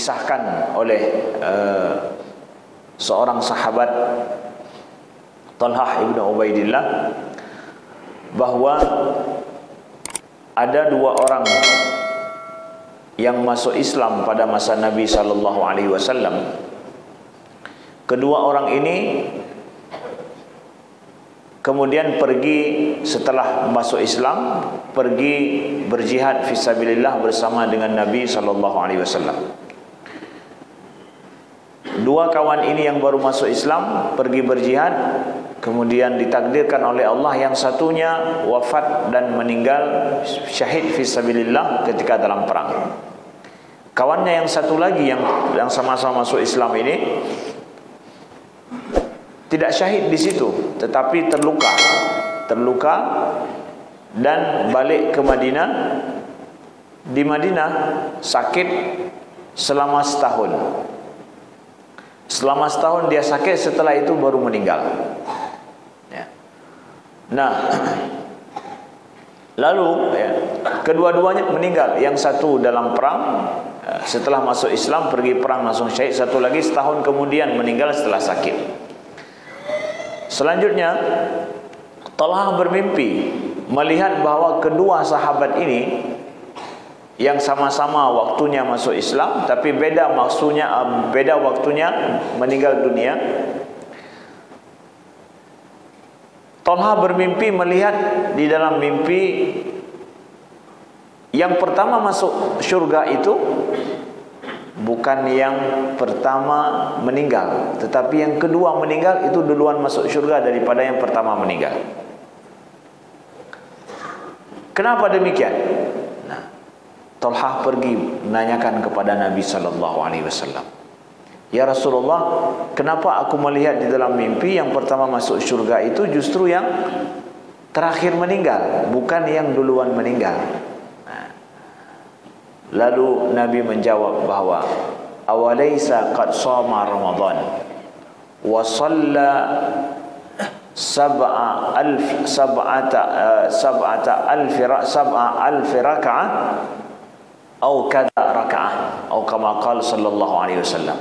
dikisahkan oleh seorang sahabat Talhah ibn Ubaidillah bahwa ada dua orang yang masuk Islam pada masa Nabi SAW. Kedua orang ini kemudian pergi setelah masuk Islam, pergi berjihad fisabilillah bersama dengan Nabi SAW. Dua kawan ini yang baru masuk Islam pergi berjihad, kemudian ditakdirkan oleh Allah yang satunya wafat dan meninggal syahid fisabilillah ketika dalam perang. Kawannya yang satu lagi yang sama-sama masuk Islam ini tidak syahid di situ, tetapi terluka dan balik ke Madinah. Di Madinah sakit selama setahun. Selama setahun dia sakit, setelah itu baru meninggal. Ya. Nah, lalu kedua-duanya meninggal. Yang satu dalam perang, setelah masuk Islam pergi perang langsung syahid. Satu lagi setahun kemudian meninggal setelah sakit. Selanjutnya Talhah bermimpi melihat bahwa kedua sahabat ini yang sama-sama waktunya masuk Islam tapi beda waktunya meninggal dunia. Talhah bermimpi melihat di dalam mimpi yang pertama masuk syurga itu bukan yang pertama meninggal, tetapi yang kedua meninggal itu duluan masuk syurga daripada yang pertama meninggal. Kenapa demikian? Nah, Talhah pergi menanyakan kepada Nabi SAW. Ya Rasulullah, kenapa aku melihat di dalam mimpi yang pertama masuk syurga itu justru yang terakhir meninggal, bukan yang duluan meninggal? Lalu Nabi menjawab bahwa awalaysa qad shama Ramadan wa shalla sab'a alf raka'ah atau kada raka'ah atau kama qala sallallahu alaihi wasallam.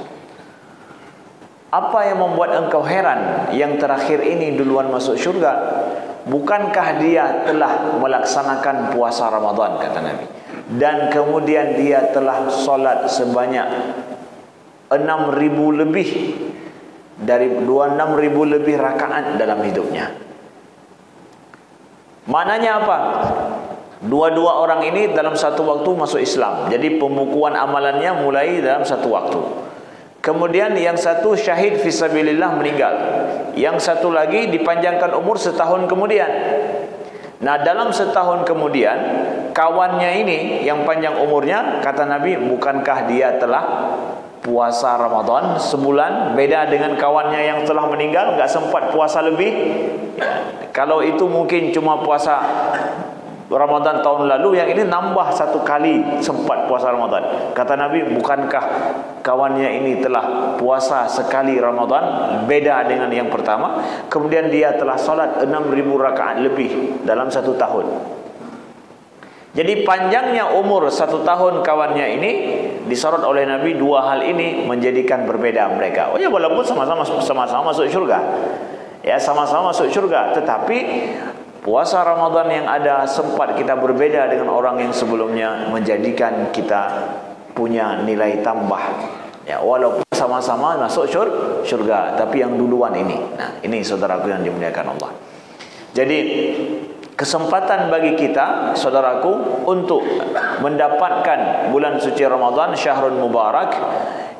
Apa yang membuat engkau heran yang terakhir ini duluan masuk syurga? Bukankah dia telah melaksanakan puasa Ramadan, kata Nabi, dan kemudian dia telah solat sebanyak 6.000 lebih dari 26.000 lebih rakaat dalam hidupnya. Maknanya apa? Dua-dua orang ini dalam satu waktu masuk Islam. Jadi pembukuan amalannya mulai dalam satu waktu. Kemudian yang satu syahid fisabilillah meninggal. Yang satu lagi dipanjangkan umur setahun kemudian. Nah, dalam setahun kemudian kawannya ini yang panjang umurnya, kata Nabi, bukankah dia telah puasa Ramadan sebulan? Beda dengan kawannya yang telah meninggal, enggak sempat puasa lebih. Kalau itu mungkin cuma puasa Ramadan tahun lalu, yang ini nambah satu kali sempat puasa Ramadan. Kata Nabi, bukankah kawannya ini telah puasa sekali Ramadan, beda dengan yang pertama. Kemudian dia telah salat 6.000 rakaat lebih dalam satu tahun. Jadi panjangnya umur satu tahun kawannya ini disorot oleh Nabi. Dua hal ini menjadikan berbeda mereka. Oh ya, walaupun sama-sama masuk syurga, ya sama-sama masuk syurga, tetapi puasa Ramadan yang ada sempat kita berbeda dengan orang yang sebelumnya, menjadikan kita punya nilai tambah. Ya, walaupun sama-sama masuk syurga, tapi yang duluan ini. Nah, ini saudaraku yang dimuliakan Allah. Jadi kesempatan bagi kita, saudaraku, untuk mendapatkan bulan suci Ramadan, syahrul mubarak,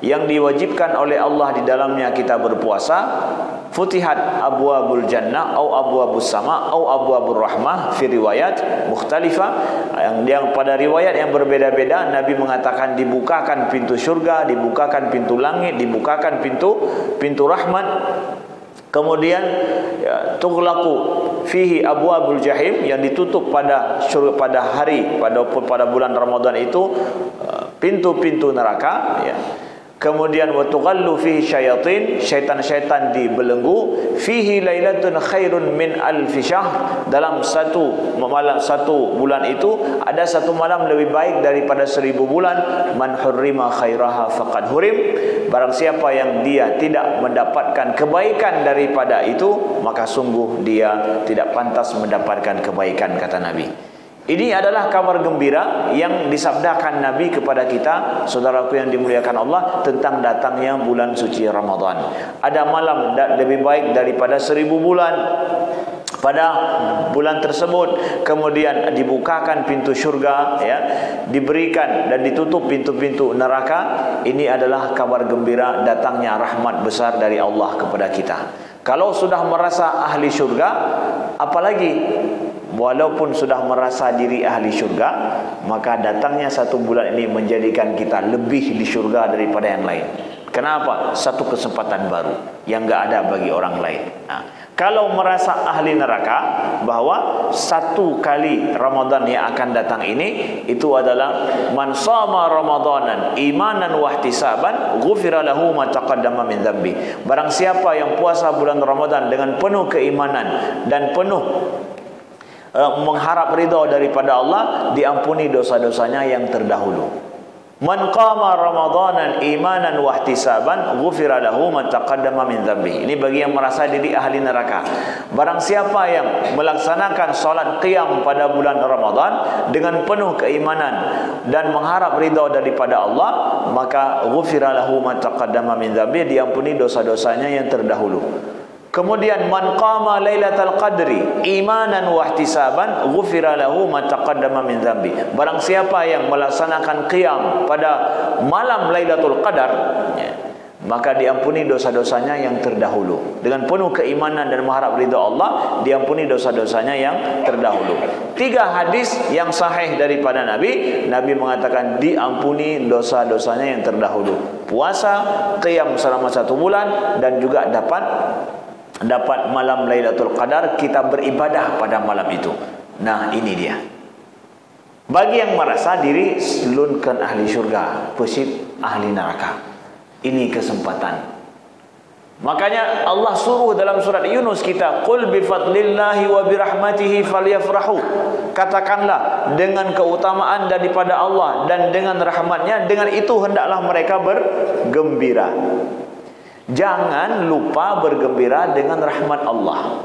yang diwajibkan oleh Allah di dalamnya kita berpuasa. Futihat abwabul jannah atau abwabus sama atau abwabur rahmah fi riwayat mukhtalifah, yang pada riwayat yang berbeda-beda Nabi mengatakan dibukakan pintu syurga, dibukakan pintu langit, dibukakan pintu rahmat. Kemudian ya, tughlaqu fihi abwabul jahim, yang ditutup pada bulan Ramadan itu pintu-pintu neraka, ya. Kemudian wa tughallu fihi syayatin, syaitan-syaitan dibelenggu. Fihi lailatun khairun min alfi syahr, dalam satu bulan itu ada satu malam lebih baik daripada 1000 bulan. Man hurrima khairaha faqad hurim, barang siapa yang dia tidak mendapatkan kebaikan daripada itu, maka sungguh dia tidak pantas mendapatkan kebaikan, kata Nabi. Ini adalah kabar gembira yang disabdakan Nabi kepada kita, saudaraku yang dimuliakan Allah, tentang datangnya bulan suci Ramadan. Ada malam lebih baik daripada 1000 bulan pada bulan tersebut. Kemudian dibukakan pintu syurga, ya, diberikan dan ditutup pintu-pintu neraka. Ini adalah kabar gembira datangnya rahmat besar dari Allah kepada kita. Kalau sudah merasa ahli syurga, apalagi walaupun sudah merasa diri ahli syurga, maka datangnya satu bulan ini menjadikan kita lebih di syurga daripada yang lain. Kenapa? Satu kesempatan baru yang enggak ada bagi orang lain. Nah, kalau merasa ahli neraka, bahwa satu kali Ramadan yang akan datang ini, itu adalah man shama ramadanan imanan wa ihtisaban ghufira lahu ma taqaddama min dzambi. Barang siapa yang puasa bulan Ramadan dengan penuh keimanan dan penuh mengharap ridha daripada Allah, diampuni dosa-dosanya yang terdahulu. Man qama ramadanan imanan wa ihtisaban ghufira lahu ma taqaddama min dzambi. Ini bagi yang merasa diri ahli neraka. Barang siapa yang melaksanakan salat qiyam pada bulan Ramadan dengan penuh keimanan dan mengharap ridha daripada Allah, maka ghufira lahu ma taqaddama min dzambi, diampuni dosa-dosanya yang terdahulu. Kemudian man qama lailatal qadri imanan wa ihtisaban ghufira lahu ma taqaddama min dzambi. Barang siapa yang melaksanakan qiyam pada malam Lailatul Qadar, ya, maka diampuni dosa-dosanya yang terdahulu. Dengan penuh keimanan dan mengharap ridha Allah, diampuni dosa-dosanya yang terdahulu. 3 hadis yang sahih daripada Nabi. Nabi mengatakan diampuni dosa-dosanya yang terdahulu. Puasa, qiyam selama 1 bulan, dan juga dapat malam Lailatul Qadar, kita beribadah pada malam itu. Nah, ini dia. Bagi yang merasa diri selunkan ahli syurga, pesip ahli neraka, ini kesempatan. Makanya Allah suruh dalam surat Yunus kita, qul bi fadlillahi wa bi rahmatihi falyafrahu. Katakanlah dengan keutamaan daripada Allah dan dengan rahmatnya, dengan itu hendaklah mereka bergembira. Jangan lupa bergembira dengan rahmat Allah.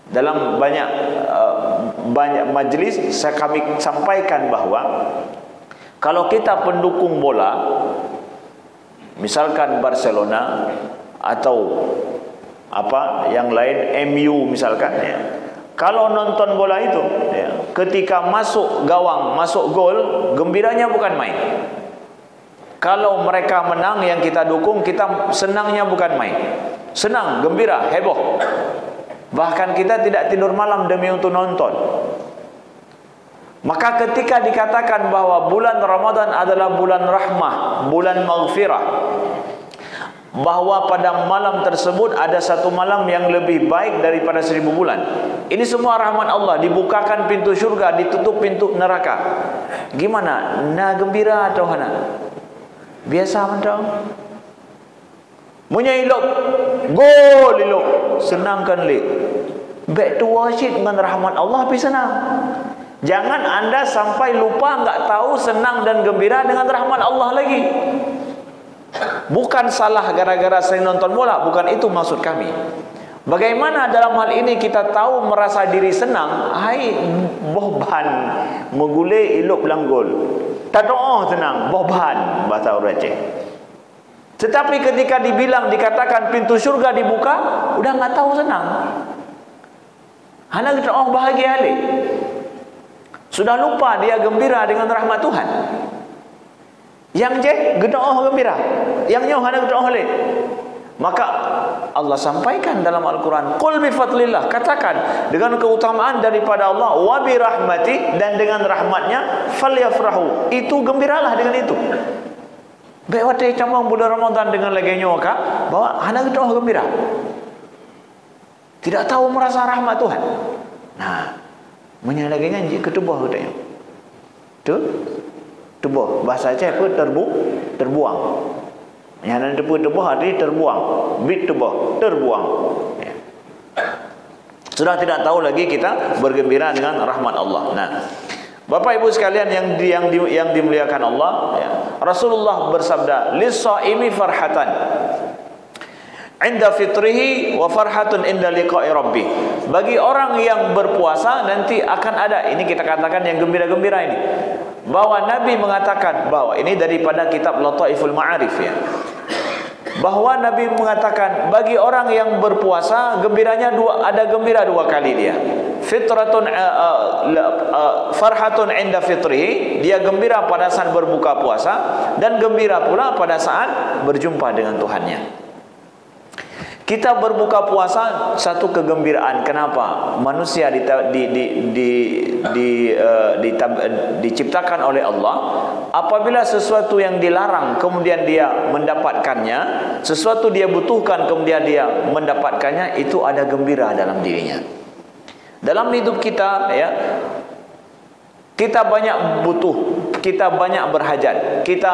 Dalam banyak majlis kami sampaikan bahawa kalau kita pendukung bola, misalkan Barcelona atau apa yang lain, MU misalkan, ya, kalau nonton bola itu, ya, ketika masuk gawang, masuk gol, gembiranya bukan main. Kalau mereka menang yang kita dukung, kita senangnya bukan main. Senang, gembira, heboh. Bahkan kita tidak tidur malam demi untuk nonton. Maka ketika dikatakan bahwa bulan Ramadan adalah bulan rahmah, bulan maghfirah, bahwa pada malam tersebut ada satu malam yang lebih baik daripada 1000 bulan. Ini semua rahmat Allah. Dibukakan pintu syurga, ditutup pintu neraka. Gimana? Nah, gembira atau hana? Biasa macam punya ilok gol ilok senangkan le back to worship dengan rahmat Allah, tapi senang. Jangan anda sampai lupa, enggak tahu senang dan gembira dengan rahmat Allah lagi. Bukan salah gara-gara saya nonton bola, bukan itu maksud kami. Bagaimana dalam hal ini kita tahu merasa diri senang, hai bohban megule ilok belanggol. Tadoh tenang, bohban bahasa orang Aceh. Tetapi ketika dikatakan pintu syurga dibuka, udah nggak tahu senang. Hana kita bahagia le. Sudah lupa dia gembira dengan rahmat Tuhan. Yang je gedoh gembira, yang nyoh hana gedoh le. Maka Allah sampaikan dalam Al-Quran, qul bi fadlillah, katakan dengan keutamaan daripada Allah, wa bi rahmati, dan dengan rahmatnya, falyafrahu, itu gembiralah dengan itu. Baik wate cambang bulan Ramadan dengan lagi nyoka bahwa hana gedoh gembira. Tidak tahu merasa rahmat Tuhan. Nah, menyalagi ngaji ketubuh katanya. Tu tubuh bahasa Aceh apa terbuang. Yang tebuh arti terbuang. Bit tebuh, terbuang. Ya. Sudah tidak tahu lagi kita bergembira dengan rahmat Allah. Nah, Bapak Ibu sekalian yang dimuliakan Allah, ya. Rasulullah bersabda, "Lis-shaimi farhatan 'inda fitrihi wa farhatun 'inda liqa'i rabbih." Bagi orang yang berpuasa nanti akan ada, ini kita katakan yang gembira-gembira ini. Bahwa Nabi mengatakan, bahwa ini daripada kitab Lataiful Ma'arif, ya. Bahwa Nabi mengatakan bagi orang yang berpuasa gembiranya ada gembira dua kali dia. Fitratun farhatun 'inda fitrihi, dia gembira pada saat berbuka puasa, dan gembira pula pada saat berjumpa dengan Tuhannya. Kita berbuka puasa satu kegembiraan. Kenapa? Manusia diciptakan oleh Allah. Apabila sesuatu yang dilarang kemudian dia mendapatkannya, sesuatu dia butuhkan kemudian dia mendapatkannya, itu ada gembira dalam dirinya. Dalam hidup kita, ya, kita banyak butuh, kita banyak berhajat, kita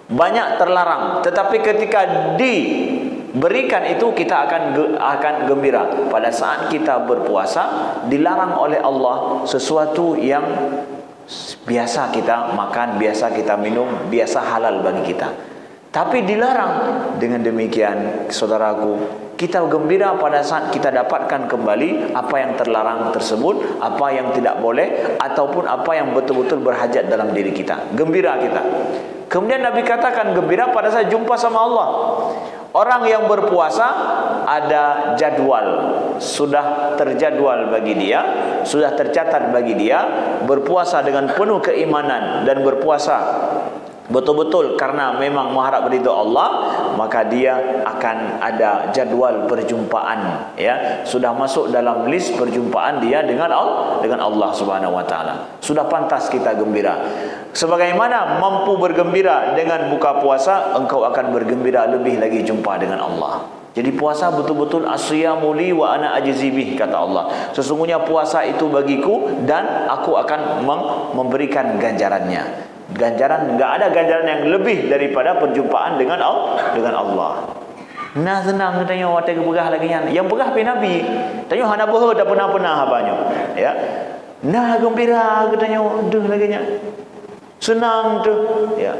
banyak terlarang, tetapi ketika diberikan itu kita akan gembira. Pada saat kita berpuasa dilarang oleh Allah sesuatu yang biasa kita makan, biasa kita minum, biasa halal bagi kita, tapi dilarang. Dengan demikian, saudaraku, kita gembira pada saat kita dapatkan kembali apa yang terlarang tersebut, apa yang tidak boleh, ataupun apa yang betul-betul berhajat dalam diri kita. Gembira kita. Kemudian Nabi katakan gembira pada saat jumpa sama Allah. Orang yang berpuasa ada jadwal, sudah terjadwal bagi dia, sudah tercatat bagi dia, berpuasa dengan penuh keimanan dan berpuasa betul-betul karena memang mengharap ridha Allah, maka dia akan ada jadwal perjumpaan, ya, sudah masuk dalam list perjumpaan dia dengan Allah Subhanahu wa taala. Sudah pantas kita gembira. Sebagaimana mampu bergembira dengan buka puasa, engkau akan bergembira lebih lagi jumpa dengan Allah. Jadi puasa betul-betul asyamu li wa ana ajzi bih, kata Allah. Sesungguhnya puasa itu bagiku dan aku akan memberikan ganjarannya. Ganjaran, enggak ada ganjaran yang lebih daripada perjumpaan dengan Allah. Nah, senang katanya watai begah lagi yang begah pi Nabi. Tanya hana boh tak pernah habanya. Ya. Nah, gembira katanya deuh lagi nya. Senang tuh, ya.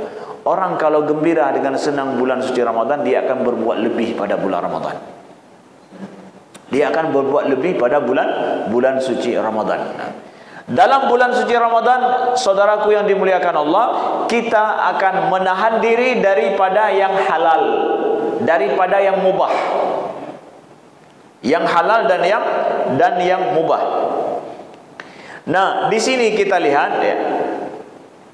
Orang kalau gembira dengan senang bulan suci Ramadan, dia akan berbuat lebih pada bulan Ramadan. Dia akan berbuat lebih pada bulan suci Ramadan. Nah, dalam bulan suci Ramadan, saudaraku yang dimuliakan Allah, kita akan menahan diri daripada yang halal, daripada yang mubah. Yang halal dan yang mubah. Nah, di sini kita lihat, ya,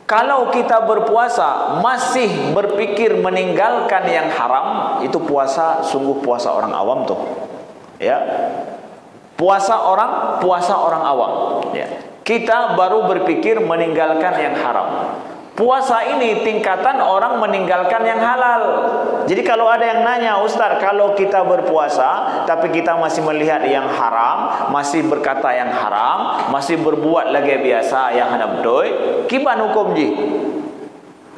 kalau kita berpuasa masih berpikir meninggalkan yang haram, itu puasa sungguh puasa orang awam tuh. Ya. Puasa orang awam, ya. Kita baru berpikir meninggalkan yang haram. Puasa ini tingkatan orang meninggalkan yang halal. Jadi kalau ada yang nanya, Ustaz, kalau kita berpuasa tapi kita masih melihat yang haram, masih berkata yang haram, masih berbuat lagi biasa yang hana betul, gimana hukum ji?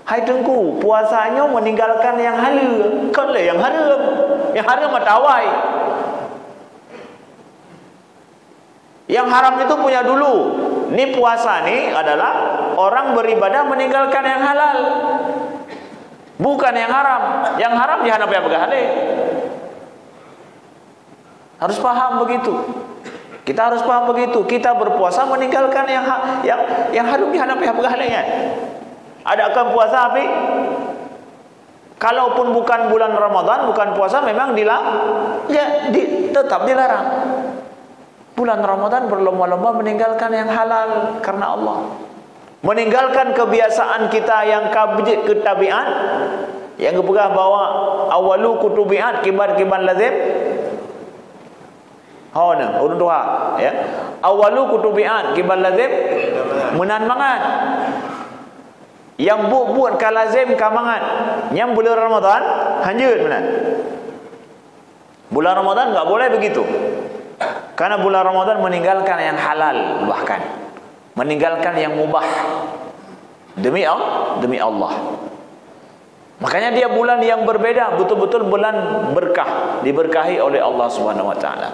Hai tengku, puasanya meninggalkan yang halal, kalau yang haram matawai. Yang haram itu punya dulu. Ini puasa nih adalah orang beribadah meninggalkan yang halal, bukan yang haram. Yang haram jangan apa begale. Harus paham begitu. Kita harus paham begitu. Kita berpuasa meninggalkan yang haram jangan apa begalenya. Adakah puasa api? Kalaupun bukan bulan Ramadan, bukan puasa, memang tetap dilarang. Bulan Ramadan berlomba-lomba meninggalkan yang halal karena Allah. Meninggalkan kebiasaan kita yang ketabiat, yang kepegah bawa awalu kutubiat kibar lazim. Hawana, urun doa, ya. Awalu kutubiat kibar lazim menan mangat. Yang buat kalazim kamangat. Yang bulan Ramadan hanjut menan. Bulan Ramadan enggak boleh begitu. Karena bulan Ramadan meninggalkan yang halal, bahkan meninggalkan yang mubah demi Allah. Makanya dia bulan yang berbeda, betul-betul bulan berkah, diberkahi oleh Allah Subhanahu wa taala.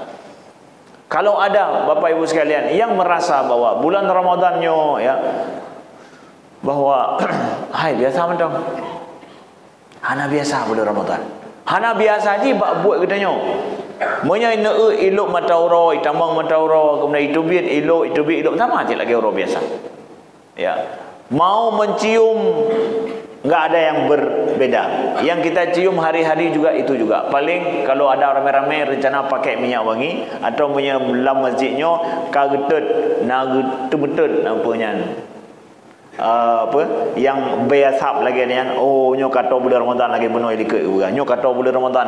Kalau ada Bapak Ibu sekalian yang merasa bahwa bulan Ramadannya ya bahwa hai biasa mentang. Hana biasa bulan Ramadan. Hana biasa je buat katanya. Monya elok mata orang, tambang mata orang, kemudian itu biar elok sama je lagi orang biasa. Ya. Mau mencium enggak ada yang berbeda. Yang kita cium hari-hari juga itu juga. Paling kalau ada ramai-ramai rencana pakai minyak wangi atau punya dalam masjidnya kagetut nagetut nampaknya. Yang biasa lagi ni kan, oh nyo kata bulan Ramadan lagi benar dikit juga. Nyo kata bulan Ramadan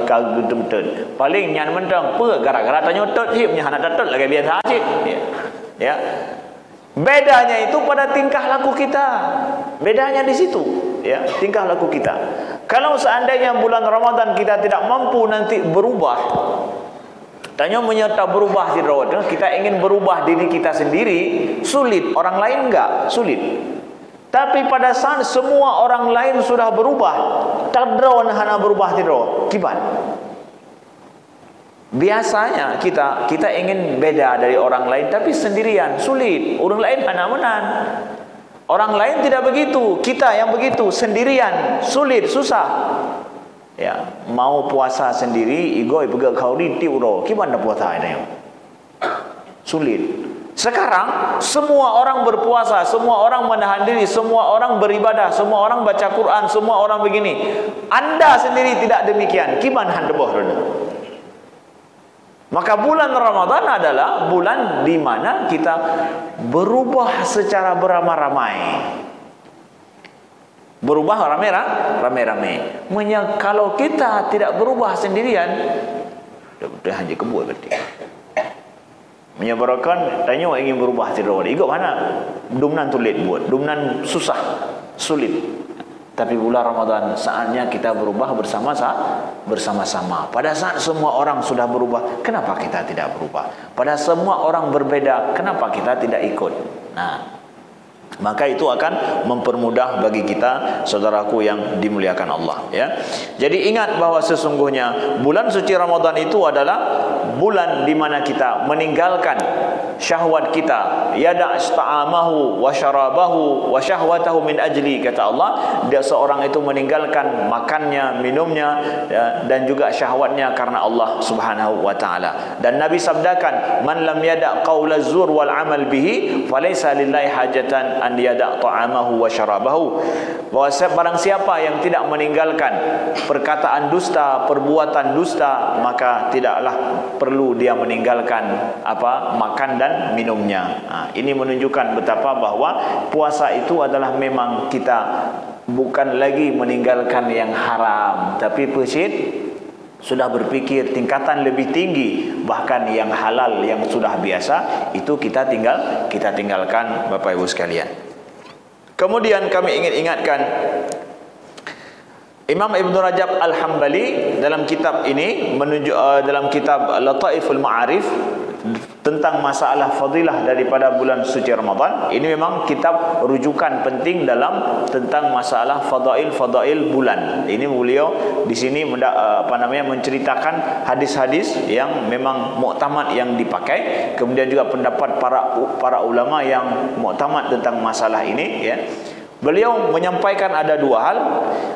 kagetut. Paling nyan mentang apa gara-gara tanya tot hip nya nak tot lagi biasa cik. Ya. Bedanya itu pada tingkah laku kita. Bedanya di situ, ya, tingkah laku kita. Kalau seandainya bulan Ramadan kita tidak mampu nanti berubah, tanya menyerta berubah tidak, kita ingin berubah diri kita sendiri, sulit. Orang lain enggak, sulit. Tapi pada saat semua orang lain sudah berubah, tadron hana berubah tidak, kiban. Biasanya kita ingin beda dari orang lain tapi sendirian, sulit. Orang lain hana menan. Orang lain tidak begitu, kita yang begitu sendirian, sulit, susah. Ya, mau puasa sendiri, igoi pegak kauri tiuro, gimana puasa ini? Sulit. Sekarang semua orang berpuasa, semua orang menahan diri, semua orang beribadah, semua orang baca Quran, semua orang begini. Anda sendiri tidak demikian, gimana Anda boh? Maka bulan Ramadan adalah bulan di mana kita berubah secara beramai-ramai. Berubah ramai-ramai. Kalau kita tidak berubah sendirian, betul hanya kebut berarti. Menyebabkan tanya ingin berubah tidak boleh. Ikut mana? Dumnan tulit buat. Dumnan susah, sulit. Tapi bulan Ramadan saatnya kita berubah bersama-sama. Pada saat semua orang sudah berubah, kenapa kita tidak berubah? Pada semua orang berbeda, kenapa kita tidak ikut? Nah, maka itu akan mempermudah bagi kita, saudaraku yang dimuliakan Allah, ya. Jadi ingat bahwa sesungguhnya bulan suci Ramadan itu adalah bulan di mana kita meninggalkan syahwat kita, yada' ta'amahu wa syarabahu wa syahwatahu min ajli, kata Allah. Dia seorang itu meninggalkan makannya, minumnya, ya, dan juga syahwatnya karena Allah Subhanahu wa taala. Dan Nabi sabdakan, man lam yada' qaula zur wal amal bihi falaysa lillahi hajatan an yada' ta'amahu wa syarabahu. Bahwa barang siapa yang tidak meninggalkan perkataan dusta, perbuatan dusta, maka tidaklah perlu dia meninggalkan makan dan minumnya. Ini menunjukkan betapa bahwa puasa itu adalah memang kita bukan lagi meninggalkan yang haram, tapi sudah berpikir tingkatan lebih tinggi, bahkan yang halal yang sudah biasa itu kita tinggalkan, Bapak Ibu sekalian. Kemudian kami ingin ingatkan Imam Ibn Rajab Al-Hambali dalam kitab ini dalam kitab Lataiful Ma'arif tentang masalah fadilah daripada bulan suci Ramadan. Ini memang kitab rujukan penting dalam tentang masalah fadail bulan. Ini beliau di sini menceritakan hadis-hadis yang memang muktamad yang dipakai, kemudian juga pendapat para ulama yang muktamad tentang masalah ini, ya. Beliau menyampaikan ada dua hal,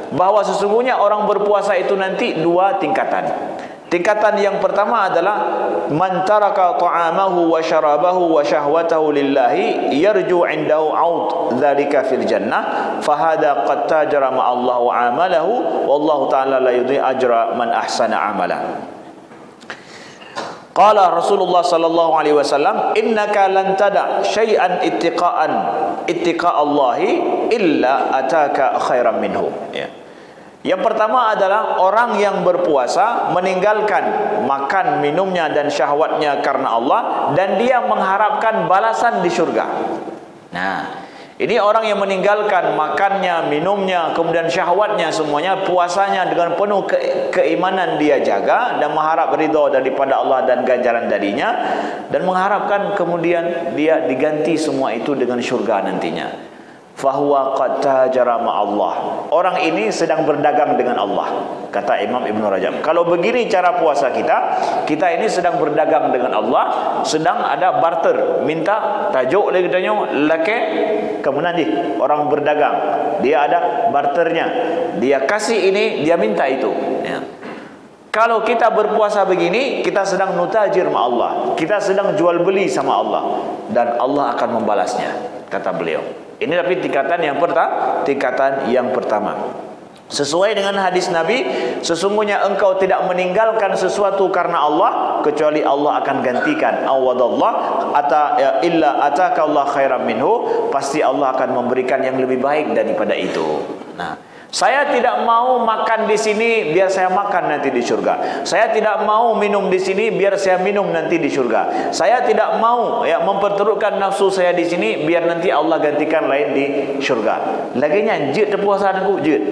bahwa sesungguhnya orang berpuasa itu nanti dua tingkatan. Tingkatan yang pertama adalah man taraka ta'amahu wa syarabahu wa syahwatahu lillahi yarju 'indahu 'aud dzalika fil jannah fahada qad tajara ma Allah wa 'amalahu wallahu ta'ala la yudhi ajra man ahsana 'amala. Qala Rasulullah sallallahu alaihi wasallam, innaka lan tada syai'an ittiqa Allahi illa ataka khairan minhu, ya. Yang pertama adalah orang yang berpuasa meninggalkan makan minumnya dan syahwatnya karena Allah, dan dia mengharapkan balasan di surga. Nah, ini orang yang meninggalkan makannya, minumnya, kemudian syahwatnya semuanya, puasanya dengan penuh keimanan dia jaga dan mengharap ridha daripada Allah dan ganjaran darinya, dan mengharapkan kemudian dia diganti semua itu dengan syurga nantinya. fahuwa qad tajara ma'allah. Orang ini sedang berdagang dengan Allah, kata Imam Ibn Rajab. Kalau begini cara puasa kita ini sedang berdagang dengan Allah, sedang ada barter, minta tajuk lagi tanya laki kemudian di orang berdagang, dia ada barternya, dia kasih ini, dia minta itu, ya. Kalau kita berpuasa begini, kita sedang nutajir sama Allah, kita sedang jual beli sama Allah, dan Allah akan membalasnya, kata beliau. Ini tapi tingkatan yang pertama. Sesuai dengan hadis Nabi, sesungguhnya engkau tidak meninggalkan sesuatu karena Allah kecuali Allah akan gantikan. Awadallah illa ataka Allah khairan minhu, pasti Allah akan memberikan yang lebih baik daripada itu. Nah, saya tidak mau makan di sini biar saya makan nanti di surga. Saya tidak mau minum di sini biar saya minum nanti di surga. Saya tidak mau memperturutkan nafsu saya di sini biar nanti Allah gantikan lain di surga. Laginya jid terpuasa aku jid.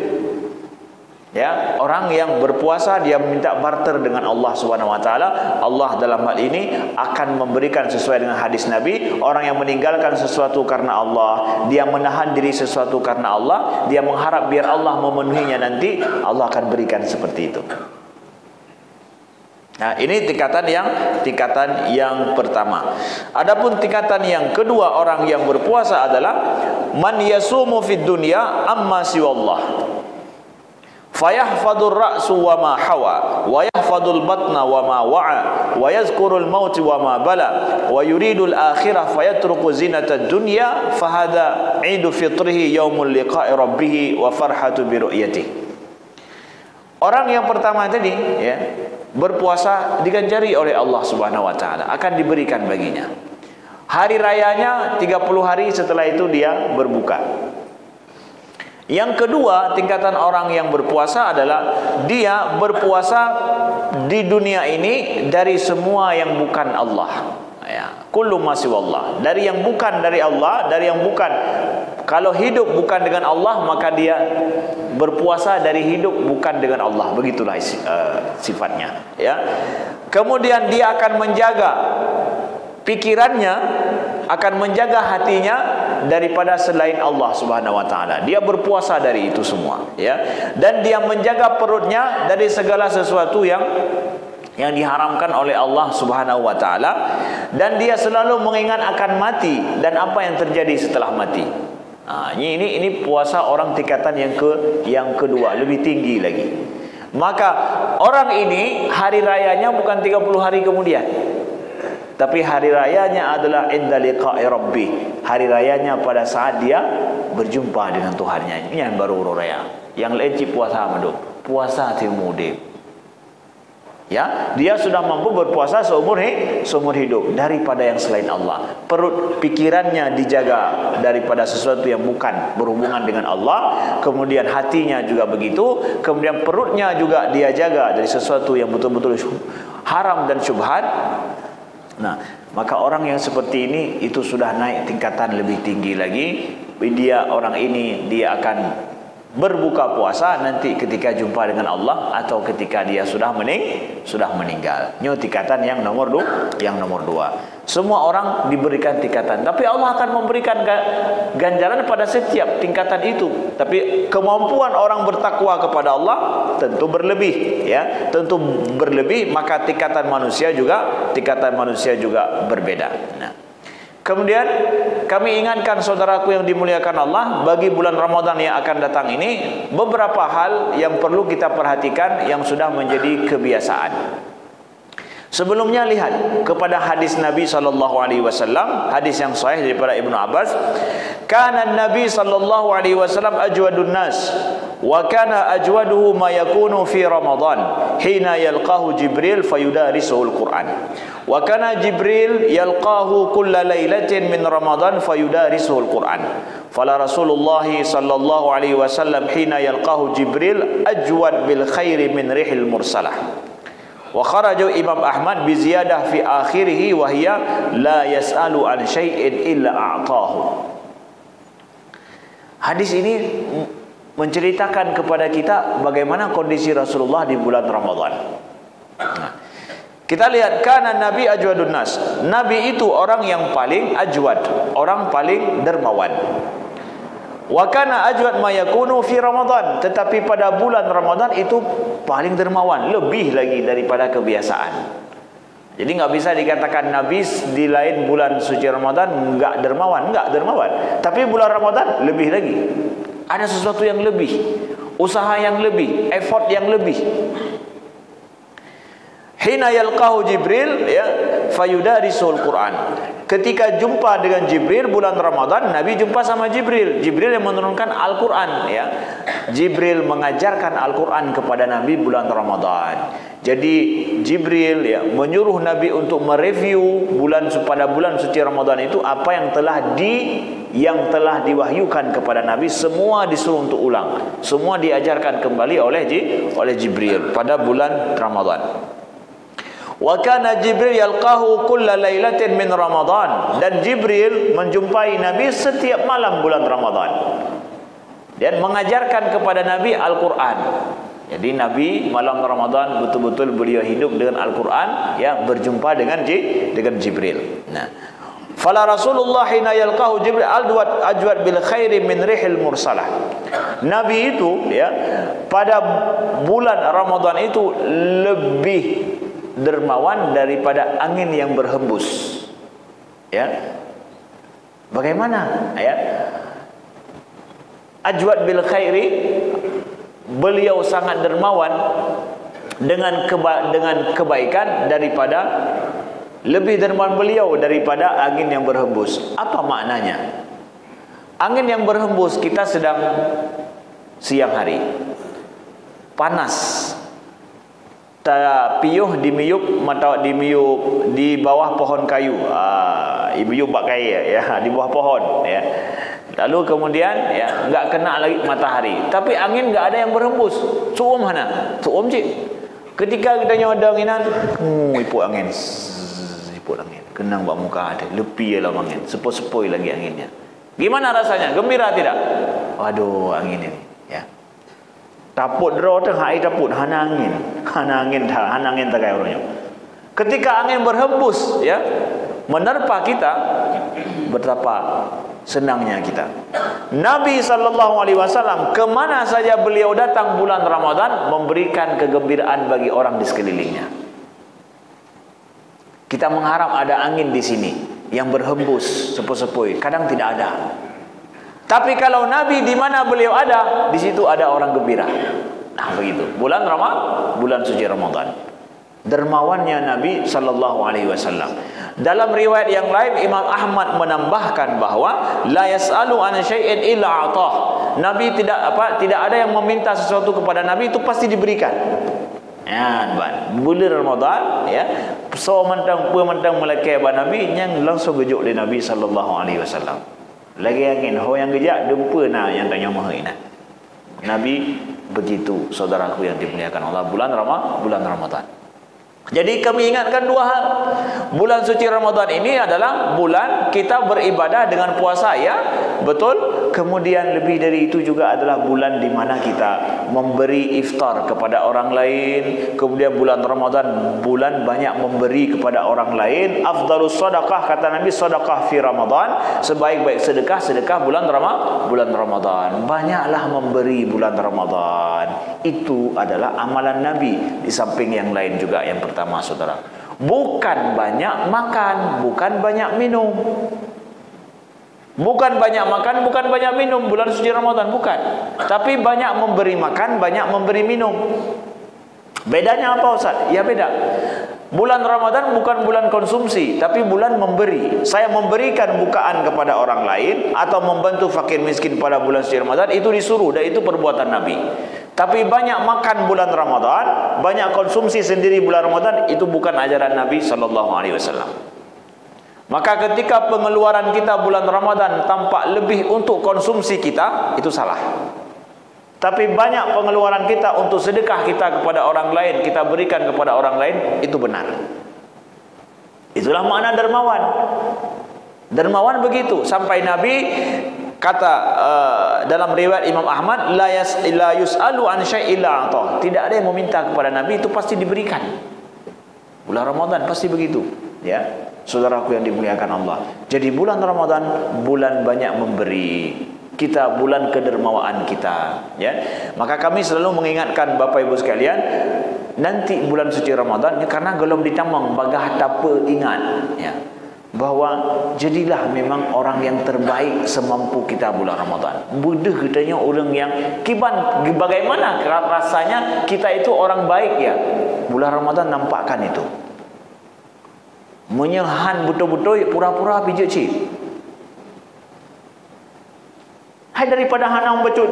Ya, orang yang berpuasa dia minta barter dengan Allah Subhanahu wa taala. Allah dalam hal ini akan memberikan sesuai dengan hadis Nabi. Orang yang meninggalkan sesuatu karena Allah, dia menahan diri sesuatu karena Allah, dia mengharap biar Allah memenuhinya nanti, Allah akan berikan seperti itu. Nah, ini tingkatan yang pertama. Adapun tingkatan yang kedua, orang yang berpuasa adalah man yasumu fid dunya amma siwallah. Fayahfadur ra'su wa ma hawa wa yahfadul batna wa ma wa'a wa yazkurul maut wa ma bala wa yuridul akhirah fayatruku zinatad dunya fahada 'idu fitrihi yaumul liqa'i rabbih wa farhatu bi ru'yatihi. Orang yang pertama tadi ya, berpuasa diganjari oleh Allah Subhanahu wa taala, akan diberikan baginya. Hari rayanya 30 hari setelah itu dia berbuka. Yang kedua, tingkatan orang yang berpuasa adalah dia berpuasa di dunia ini dari semua yang bukan Allah. Ya, kullu ma siwallah, dari yang bukan dari Allah, dari yang bukan. Kalau hidup bukan dengan Allah, maka dia berpuasa dari hidup bukan dengan Allah. Begitulah sifatnya, ya. Kemudian dia akan menjaga pikirannya, akan menjaga hatinya daripada selain Allah Subhanahu wa taala. Dia berpuasa dari itu semua, ya. Dan dia menjaga perutnya dari segala sesuatu yang diharamkan oleh Allah Subhanahu wa taala, dan dia selalu mengingat akan mati dan apa yang terjadi setelah mati. Ini puasa orang tingkatan yang kedua, lebih tinggi lagi. Maka orang ini hari rayanya bukan 30 hari kemudian, tapi hari rayanya adalah inda liqa'i rabbih. Hari rayanya pada saat dia berjumpa dengan Tuhannya. Ini yang baru raya. Yang lain puasa maduk, puasa timudib. Ya, dia sudah mampu berpuasa seumur hidup daripada yang selain Allah. Perut pikirannya dijaga daripada sesuatu yang bukan berhubungan dengan Allah. Kemudian hatinya juga begitu. Kemudian perutnya juga dia jaga dari sesuatu yang betul-betul haram dan syubhat. Nah, maka orang yang seperti ini itu sudah naik tingkatan lebih tinggi lagi. Orang ini dia akan berbuka puasa nanti ketika jumpa dengan Allah atau ketika dia sudah meninggal. Ini tingkatan yang nomor dua. Semua orang diberikan tingkatan, tapi Allah akan memberikan ganjaran pada setiap tingkatan itu. Tapi kemampuan orang bertakwa kepada Allah tentu berlebih, ya, tentu berlebih. Maka tingkatan manusia juga berbeda. Nah, kemudian kami ingatkan saudaraku yang dimuliakan Allah, bagi bulan Ramadan yang akan datang ini beberapa hal yang perlu kita perhatikan yang sudah menjadi kebiasaan. Sebelumnya lihat kepada hadis Nabi SAW, hadis yang sahih daripada Ibnu Abbas. Kana Nabi SAW ajwadun nas, wa kana ajwaduhu ma yakunu fi Ramadan hina yalqahu Jibril fayudarisuhu al-Quran. Wa kana Jibril yalqahu kulla lailatin min Ramadan fayudarisuhu al-Quran. Fala Rasulullah sallallahu alaihi wasallam hina yalqahu Jibril ajwad bil khairi min rihil mursalah. Wa kharaja Imam Ahmad bi ziyadah fi akhirih wa hiya la yas'alu an syai'in illa a'tahu. Hadis ini menceritakan kepada kita bagaimana kondisi Rasulullah di bulan Ramadan. Nah, kita lihat, kana Nabi ajwadun nas. Nabi itu orang yang paling ajwad, orang paling dermawan. Wa kana ajwad ma yakunu fi Ramadan, tetapi pada bulan Ramadan itu paling dermawan, lebih lagi daripada kebiasaan. Jadi enggak bisa dikatakan Nabi di lain bulan suci Ramadan enggak dermawan, tapi bulan Ramadan lebih lagi. Ada sesuatu yang lebih, usaha yang lebih, effort yang lebih. Hina yalqahu Jibril ya fayudarisul Quran. Ketika jumpa dengan Jibril bulan Ramadan, Nabi jumpa sama Jibril. Jibril yang menurunkan Al-Quran ya. Jibril mengajarkan Al-Quran kepada Nabi bulan Ramadan. Jadi Jibril ya menyuruh Nabi untuk mereview pada bulan suci Ramadan itu apa yang telah diwahyukan kepada Nabi, semua disuruh untuk ulang. Semua diajarkan kembali oleh Jibril pada bulan Ramadan. Wa kana Jibril yalqahu kulla lailatin min Ramadan, dan Jibril menjumpai Nabi setiap malam bulan Ramadan dan mengajarkan kepada Nabi Al-Quran. Jadi Nabi malam Ramadan betul-betul beliau hidup dengan Al-Quran ya, berjumpa dengan Jibril. Nah, fala Rasulullah hina yalqahu Jibril ajwad bil khairi min rihil mursalah. Nabi itu ya pada bulan Ramadan itu lebih dermawan daripada angin yang berhembus. Ya. Bagaimana? Ya. Ajwad bil khairi, beliau sangat dermawan dengan kebaikan daripada, lebih dermawan beliau daripada angin yang berhembus. Apa maknanya? Angin yang berhembus, kita sedang siang hari, panas, piuh dimiyup di bawah pohon kayu. Ibu pakai ya di bawah pohon ya. Lalu kemudian ya enggak kena lagi matahari, tapi angin enggak ada yang berhembus. Suum hana, suum cik. Ketika kita nyoda anginan, ipuk angin. Ipuk angin. Kenang bak muka ada, lepi dalam angin, sepoi-sepoi lagi anginnya. Gimana rasanya? Gembira tidak? Waduh, angin ini ya. Taput draw teh hai taput hana angin tak kayak orangnya. Ketika angin berhembus ya menerpa kita, betapa senangnya kita. Nabi SAW kemana saja beliau datang bulan Ramadan memberikan kegembiraan bagi orang di sekelilingnya. Kita mengharap ada angin di sini yang berhembus sepoi-sepoi, kadang tidak ada. Tapi kalau Nabi di mana beliau ada, di situ ada orang gembira. Nah begitu. Bulan suci Ramadan. Dermawannya Nabi SAW. Dalam riwayat yang lain Imam Ahmad menambahkan bahwa la yas'alu an syai'in illa atah. Nabi tidak ada yang meminta sesuatu kepada Nabi, itu pasti diberikan. Ya, bulan Ramadan ya, so mentang melekai Nabi yang langsung gejuk di Nabi SAW. Lagi angin, ho yang gejak dempa nah yang tanya mahai nah. Nabi begitu, saudaraku yang dimuliakan Allah, bulan Ramadan. Jadi kami ingatkan dua hal. Bulan suci Ramadan ini adalah bulan kita beribadah dengan puasa ya, betul. Kemudian lebih dari itu juga adalah bulan di mana kita memberi iftar kepada orang lain. Kemudian bulan Ramadan bulan banyak memberi kepada orang lain. Afdalus sedekah, kata Nabi, sedekah fi Ramadan, sebaik-baik sedekah bulan Ramadan. Banyaklah memberi bulan Ramadan. Itu adalah amalan Nabi, di samping yang lain juga. Yang pertama, saudara, bukan banyak makan, bukan banyak minum. Bukan banyak makan, bukan banyak minum bulan suci Ramadan, bukan. Tapi banyak memberi makan, banyak memberi minum. Bedanya apa, Ustaz? Ya beda. Bulan Ramadan bukan bulan konsumsi, tapi bulan memberi. Saya memberikan bukaan kepada orang lain atau membantu fakir miskin pada bulan suci Ramadan, itu disuruh dan itu perbuatan Nabi. Tapi banyak makan bulan Ramadan, banyak konsumsi sendiri bulan Ramadan, itu bukan ajaran Nabi SAW. Maka ketika pengeluaran kita bulan Ramadan tampak lebih untuk konsumsi kita, itu salah. Tapi banyak pengeluaran kita untuk sedekah kita kepada orang lain, kita berikan kepada orang lain, itu benar. Itulah makna dermawan. Dermawan begitu. Sampai Nabi kata dalam riwayat Imam Ahmad, la yus'alu an syai'in illa atah. Tidak ada yang meminta kepada Nabi, itu pasti diberikan. Bulan Ramadan pasti begitu, ya. Saudaraku yang dimuliakan Allah. Jadi bulan Ramadan bulan banyak memberi. kita, bulan kedermawaan kita, ya. Maka kami selalu mengingatkan Bapak Ibu sekalian, nanti bulan suci Ramadan, karena belum ditamang bagah tapa ingat, ya, bahwa jadilah memang orang yang terbaik semampu kita bulan Ramadan. Mudah katanya orang yang kiban, bagaimana rasanya kita itu orang baik, ya. Bulan Ramadan nampakkan itu. Menyehan betul-betul pura-pura pijak cik. Hai, daripada hanang becut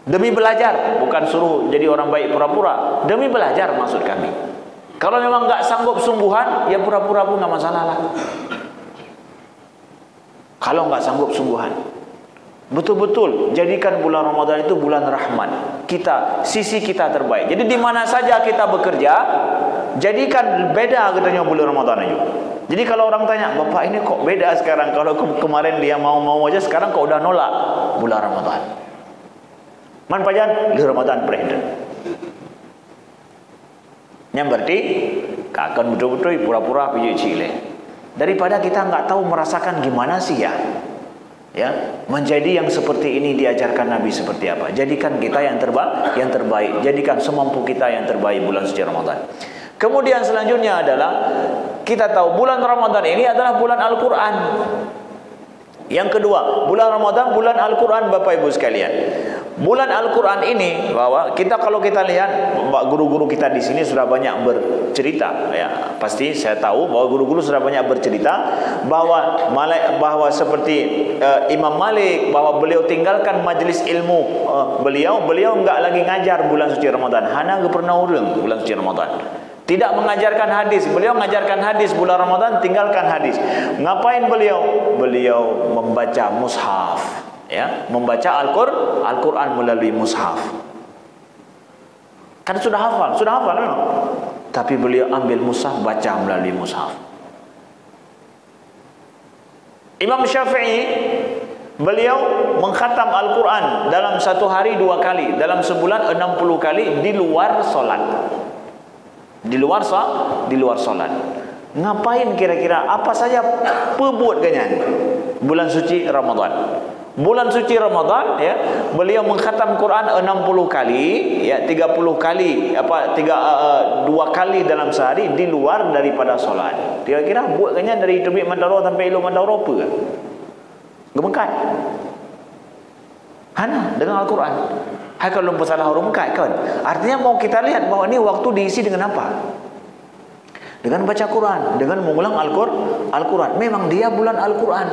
demi belajar, bukan suruh jadi orang baik pura-pura, demi belajar maksud kami. Kalau memang enggak sanggup sungguhan, ya pura-pura pun enggak masalah lah. Kalau enggak sanggup sungguhan, betul-betul jadikan bulan Ramadan itu bulan rahmat kita, sisi kita terbaik. Jadi di mana saja kita bekerja, jadikan beda katanya bulan Ramadan itu. Jadi kalau orang tanya, Bapak ini kok beda sekarang? Kalau kemarin dia mau-mau aja, sekarang kok udah nolak bulan Ramadan. Man pajan di Ramadan presiden. Yang berarti akan betul-betul pura-pura pijak cile. Daripada kita nggak tahu merasakan gimana sih, ya, menjadi yang seperti ini diajarkan Nabi seperti apa. Jadikan kita yang terbaik. Jadikan semampu kita yang terbaik bulan suci Ramadan. Kemudian selanjutnya adalah kita tahu bulan Ramadan ini adalah bulan Al-Quran. Yang kedua, bulan Ramadan bulan Al-Quran, Bapak Ibu sekalian. Bulan Al-Quran ini, bahwa kalau kita lihat, guru-guru kita di sini sudah banyak bercerita, ya, pasti saya tahu bahwa guru-guru sudah banyak bercerita bahwa seperti Imam Malik, bahwa beliau tinggalkan majlis ilmu beliau enggak lagi ngajar bulan suci Ramadan, hanya pernah urang bulan suci Ramadan. Tidak mengajarkan hadis. Beliau mengajarkan hadis bulan Ramadan, tinggalkan hadis. Ngapain beliau? Beliau membaca mushaf, ya, membaca Al-Quran melalui mushaf. Kan sudah hafal memang. Tapi beliau ambil mushaf, baca melalui mushaf. Imam Syafi'i, beliau mengkhatam Al-Quran dalam satu hari 2 kali, dalam sebulan 60 kali di luar solat. Di luar solat. Ngapain kira-kira? Apa saja perbuat kenyan bulan suci Ramadan. Bulan suci Ramadan, ya, beliau mengkhatam Quran 60 kali, ya, 30 kali, 2 kali dalam sehari di luar daripada solat. Kira-kira buat kenyan dari Tebik Mandaro sampai Ilu Mandaro apa kan? Gemengkat. Hana dengan Al-Quran. Hai, kalau lupa salah huruf kai kan. Artinya mau kita lihat bahwa ini waktu diisi dengan apa? Dengan baca Quran, dengan mengulang Al-Quran. Memang dia bulan Al-Quran.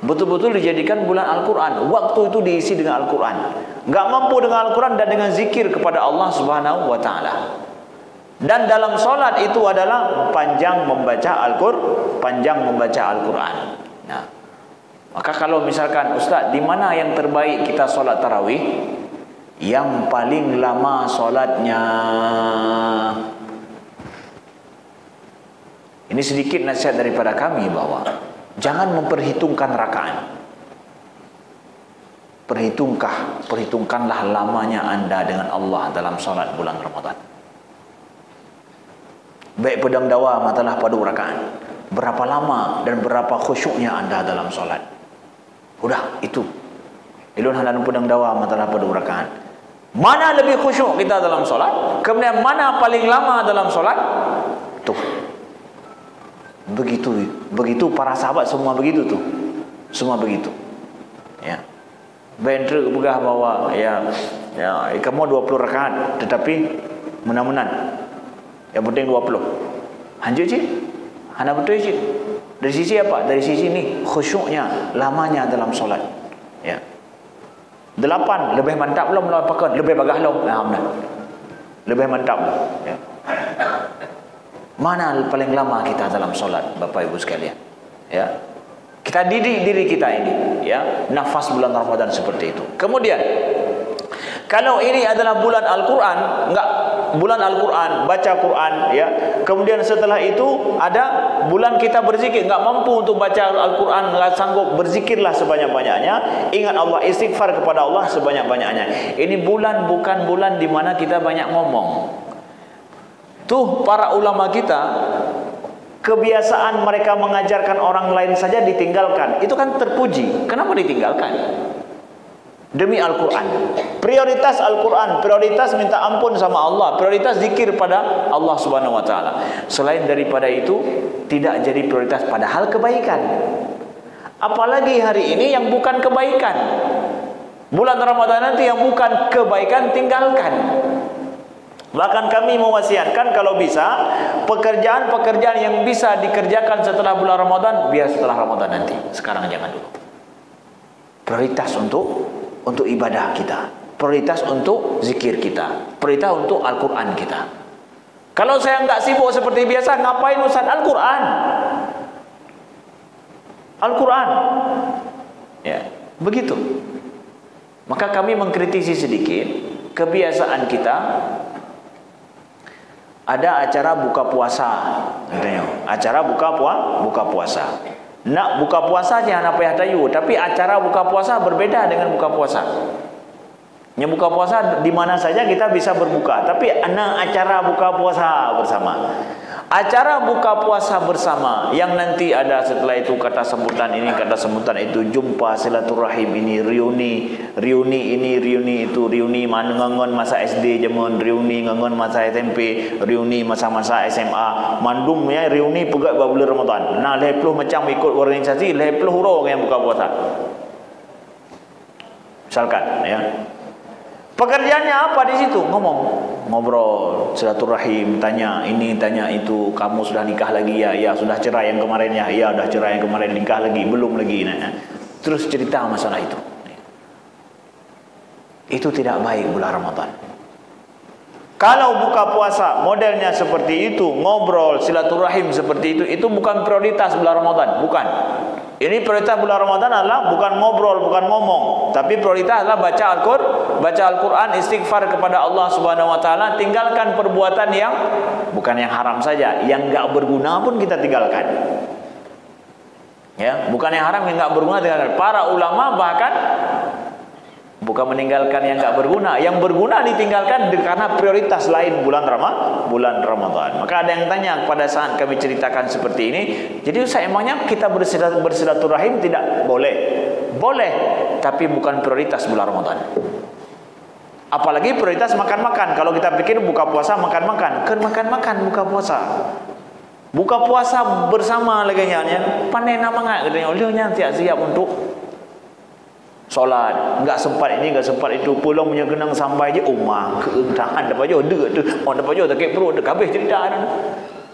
Betul-betul dijadikan bulan Al-Quran. Waktu itu diisi dengan Al-Quran. Enggak mampu dengan Al-Quran dan dengan zikir kepada Allah Subhanahu wa taala. Dan dalam solat itu adalah panjang membaca Al-Quran. Nah, maka kalau misalkan, Ustaz, di mana yang terbaik kita solat tarawih? Yang paling lama solatnya. Ini sedikit nasihat daripada kami bahwa jangan memperhitungkan rakaat. Perhitungkanlah lamanya anda dengan Allah dalam solat bulan Ramadan. Baik pedang dawa matalah padu rakaat. Berapa lama dan berapa khusyuknya anda dalam solat. Udah itu. Ilun halan pedang dawa matalah pada rakaat. Mana lebih khusyuk kita dalam solat? Kemudian mana paling lama dalam solat? Tuh. Begitu para sahabat semua begitu tuh. Semua begitu. Ya. Bentre begah bahwa kamu 20 rakaat tetapi menan-menan. Yang penting 20. Hanjur cik. Hana betul cik. Dari sisi apa? Dari sisi ini khusyuknya, lamanya dalam solat. Ya. 8 lebih mantap belum lawan lebih bagah belum. Lebih mantap. Ya. Mana paling lama kita dalam solat, Bapak Ibu sekalian? Ya. Kita didik diri kita ini, ya, nafas bulan Ramadan seperti itu. Kemudian kalau ini adalah bulan Al-Quran, enggak bulan Al-Quran, baca Quran, ya. Kemudian setelah itu ada bulan kita berzikir, enggak mampu untuk baca Al-Quran, enggak sanggup, berzikirlah sebanyak-banyaknya, ingat Allah, istighfar kepada Allah sebanyak-banyaknya. Ini bulan bukan bulan di mana kita banyak ngomong. Tuh para ulama kita kebiasaan mereka mengajarkan orang lain saja ditinggalkan. Itu kan terpuji. Kenapa ditinggalkan? Demi Al-Quran. Prioritas Al-Quran, prioritas minta ampun sama Allah, prioritas zikir pada Allah Subhanahu wa taala. Selain daripada itu, tidak jadi prioritas pada hal kebaikan. Apalagi hari ini yang bukan kebaikan. Bulan Ramadan nanti yang bukan kebaikan tinggalkan. Bahkan kami mewasiatkan kalau bisa pekerjaan-pekerjaan yang bisa dikerjakan setelah bulan Ramadan biar setelah Ramadan nanti. Sekarang jangan dulu. Prioritas untuk ibadah kita, prioritas untuk zikir kita, prioritas untuk Al-Quran kita. Kalau saya enggak sibuk seperti biasa, ngapain Ustaz? Al-Quran. Al-Quran. Ya, begitu. Maka kami mengkritisi sedikit kebiasaan kita. Ada acara buka puasa, acara buka puasa. Nak buka puasa jangan apa yang tayu, tapi acara buka puasa berbeda dengan buka puasa. Yang buka puasa di mana saja kita bisa berbuka, tapi ana acara buka puasa bersama. Acara buka puasa bersama yang nanti ada setelah itu kata sebutan ini, kata sebutan itu, jumpa silaturahim ini, reuni ini, reuni itu, reuni ngangon masa SD zaman, reuni ngangon masa SMP, reuni masa-masa SMA, mandumnya reuni pegat bulan Ramadan. Nah, 10 macam ikut organisasi, 10 orang yang buka puasa. Misalkan ya. Pekerjaannya apa di situ? Ngobrol, silaturahim, tanya ini, tanya itu. Kamu sudah nikah lagi ya? Ya, sudah cerai yang kemarin ya? Ya, sudah cerai yang kemarin. Nikah lagi? Belum lagi. Nah, terus cerita masalah itu. Itu tidak baik bulan Ramadan. Kalau buka puasa modelnya seperti itu, ngobrol, silaturahim seperti itu bukan prioritas bulan Ramadan, bukan. Ini prioritas bulan Ramadan adalah bukan ngobrol, bukan ngomong, tapi prioritas adalah baca Al-Quran, istighfar kepada Allah Subhanahu wa taala, tinggalkan perbuatan yang bukan yang haram saja, yang enggak berguna pun kita tinggalkan. Ya, bukan yang haram, yang enggak berguna tinggalkan. Para ulama bahkan bukan meninggalkan yang enggak berguna, yang berguna ditinggalkan karena prioritas lain bulan Ramadan. Maka ada yang tanya pada saat kami ceritakan seperti ini, jadi saya emangnya kita bersilaturahim tidak boleh? Boleh, tapi bukan prioritas bulan Ramadan. Apalagi prioritas makan-makan. Kalau kita pikir buka puasa makan-makan, kan makan-makan buka puasa. Buka puasa bersama lagi nya, pandai nama katanya, olehnya siap untuk solat, enggak sempat ini, enggak sempat itu, pulang punya genang sampai je umah keentahan dapat je deg tu, dapat je tak perut dak habis cerita dah.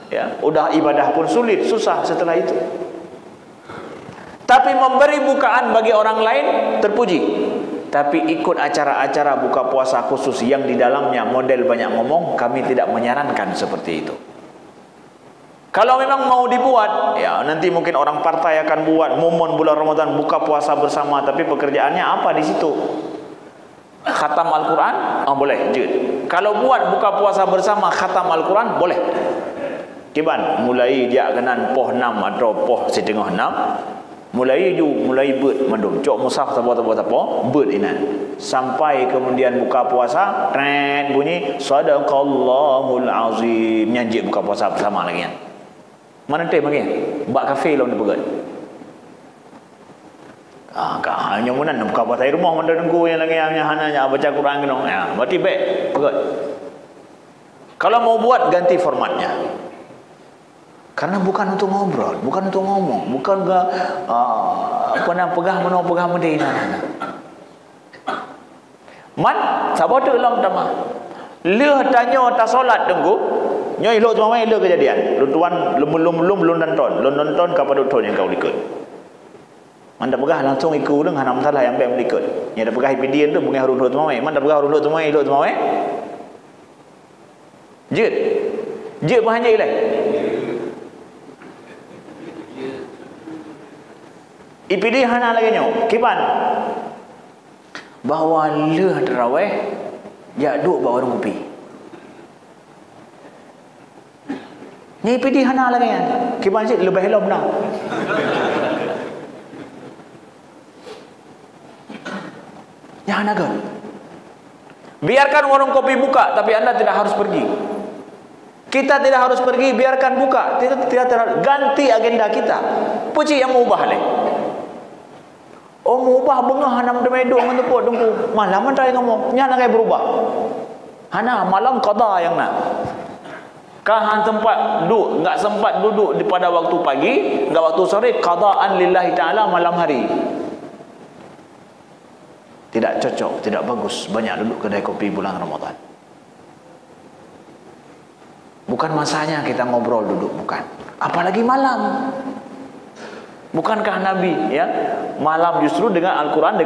Ya, udah ibadah pun sulit, susah setelah itu. Tapi memberi bukaan bagi orang lain terpuji. Tapi ikut acara-acara buka puasa khusus yang di dalamnya model banyak ngomong, kami tidak menyarankan seperti itu. Kalau memang mau dibuat, ya nanti mungkin orang partai akan buat momen bulan Ramadan buka puasa bersama, tapi pekerjaannya apa di situ? Khatam Al-Quran? Oh, boleh. Kalau buat buka puasa bersama khatam Al-Quran, boleh. Kiban, mulai dia kenan poh 6 atau poh setengah 6, mulai ber mandum, cok musaf apa ber inan. Sampai kemudian buka puasa, tren bunyi sadaqallahul azim, nyanyi buka puasa bersama lagi ya. Mana teh bagi? Bak kafe lawan pegat. Hanya munan buka puasa rumah mana tengku yang lagi hanya baca Quran gitu. Ya, berarti baik pegat. Kalau mau buat ganti formatnya. Karena bukan untuk ngobrol, bukan untuk ngomong, bukan apa nak pegah medina. Man, sabar tu lang tama. Leh tanya tak solat tunggu. Nyoi lo tu mai le kejadian. Lu tuan belum nonton kepada tuan yang kau ikut. Manda pegah langsung ikut dengan hana masalah yang baik ikut. Nya dah pegah pidian tu bunga harun tu mai. Manda pegah harun tu mai lo tu mai. Jet bahannya ilai. IPD hana lagi nyo. Kiban. Bawa le tarawih ya duk bawa orang kopi. Ni PD hana lagi kan. Kiban sih lebih helom dah. Ya hana kan. Biarkan warung kopi buka tapi anda tidak harus pergi. Kita tidak harus pergi, biarkan buka. Tidak ganti agenda kita. Puji yang mengubah leh. Oh mengubah bengah hanam demeduk mentepuk tunggu. Malam mana yang ngomong, nya nak berubah. Hana malam qada yang nak. Kahan tempat duduk, enggak sempat duduk pada waktu pagi, enggak waktu sore, qadaan lillahi taala malam hari. Tidak cocok, tidak bagus banyak duduk kedai kopi bulan Ramadan. Bukan masanya kita ngobrol duduk, bukan. Apalagi malam. Bukankah Nabi ya malam justru dengan Al-Quran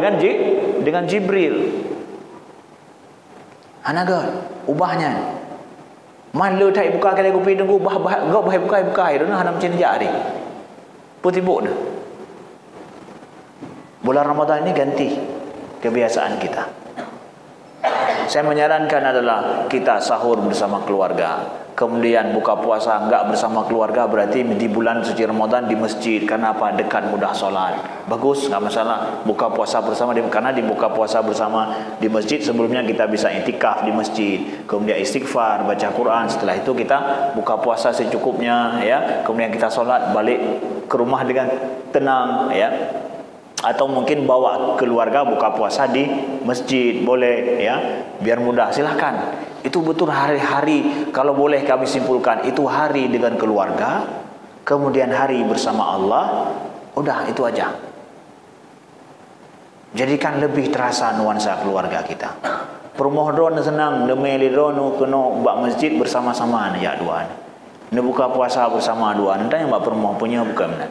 dengan Jibril. Anaga ubahnya. Malu tak buka kedai kopi tunggu bah buka itu nah hanam cenja hari. Putibuk dah. Bulan Ramadan ini ganti kebiasaan kita. Saya menyarankan adalah kita sahur bersama keluarga. Kemudian buka puasa enggak bersama keluarga, berarti di bulan suci Ramadan di masjid. Kenapa? Dekat, mudah solat. Bagus, enggak masalah. Buka puasa bersama, karena dibuka puasa bersama di masjid, sebelumnya kita bisa iktikaf di masjid. Kemudian istighfar, baca Quran. Setelah itu kita buka puasa secukupnya, ya. Kemudian kita solat, balik ke rumah dengan tenang, ya. Atau mungkin bawa keluarga buka puasa di masjid, boleh, ya. Biar mudah, silahkan. Itu betul hari-hari, kalau boleh kami simpulkan, itu hari dengan keluarga, kemudian hari bersama Allah, udah itu aja. Jadikan lebih terasa nuansa keluarga kita. Permohon senang, demeli rono keno bak masjid bersama-sama ya dua. Ne buka puasa bersama dua, nanti yang bak permohon punya bukan benar.